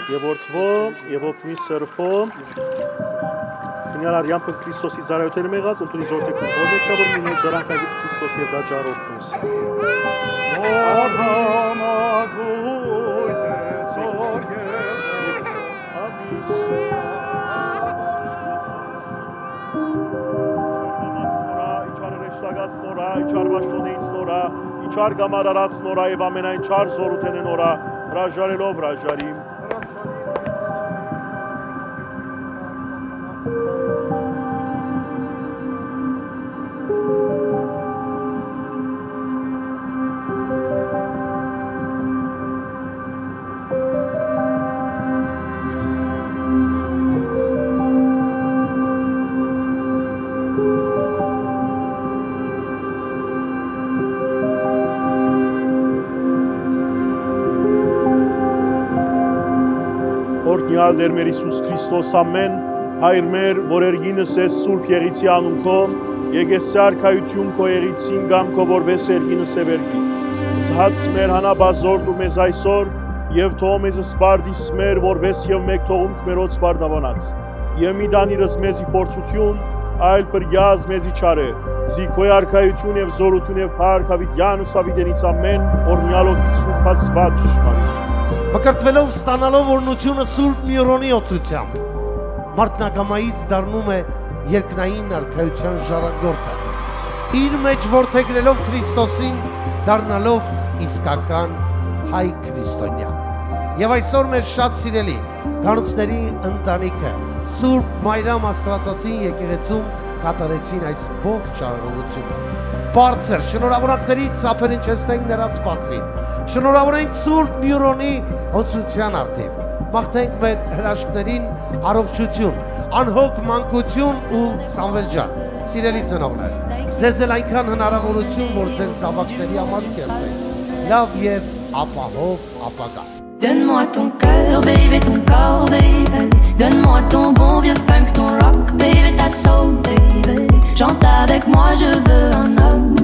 եւ Որդվո եւ Օգնի Սրբո Քնյալ Արյամփ Քրիստոսի ծառայության մեղած ընդունի զորտեքն օրդեքավոր մինե ժառանգագից Քրիստոս եւ դա ջարորդնս Նորա, իչար վաշոնեից նորա, իչար գամարարած նորա և ամենայն չար զորութեն է նորա, հրաժարելով հրաժարիմ։ Օրհնյալ Տեր մեր Հիսուս Քրիստոս ամեն, Հայր մեր, որ երգինս ես Սուրբ Եղիցի անունքո, եկես արքայություն քո Եղիցին գամ քո որպես երգինս է վերգի։ Զհաց մեր հանաբազորդ ու մեզ այսօր, եւ թող մեզ սպարդիս մեր, որպես եւ մեկ թողունք մերոց սպարդավանած։ Եվ մի դանիրս մեզի փորձություն, այլ պրյազ մեզի չարը, զիքոյ արքայություն եւ զորություն եւ փառք հավիտյան ու սավիտենից ամեն, օրհնյալ օգնի Սուրբ Աստված ճշմարիտ։ Մկրտվելով ստանալով օրհնությունը Սուրբ Միրոնի օծությամբ, մարդնակամայից դառնում է երկնային արքայության ժառանգորդը, իր մեջ որդեգրելով Քրիստոսին, դառնալով իսկական հայ քրիստոնյա։ Եվ այսօր մեր շատ սիրելի գանուցների ընտանիքը Սուրբ Մայրամ Աստվածածին եկեղեցում կատարեցին այս ողջ արարողությունը։ Բարձր շնորհավորանքների ծափեր ընչեցնենք նրանց պատվին։ Շնորհավորենք Սուրբ Միրոնի օծության արդիվ։ Մաղթենք մեր հրաշքներին առողջություն, անհոգ մանկություն ու Սամվել ջան, սիրելի ծնողներ, ձեզ էլ այնքան հնարավորություն, որ ձեր զավակների համար կերտեք լավ եւ ապահով ապագա։ Donne-moi ton cœur, baby, ton corps, baby. Donne-moi ton bon vieux funk, ton rock, baby, ta soul, baby. Chante avec moi, je veux un homme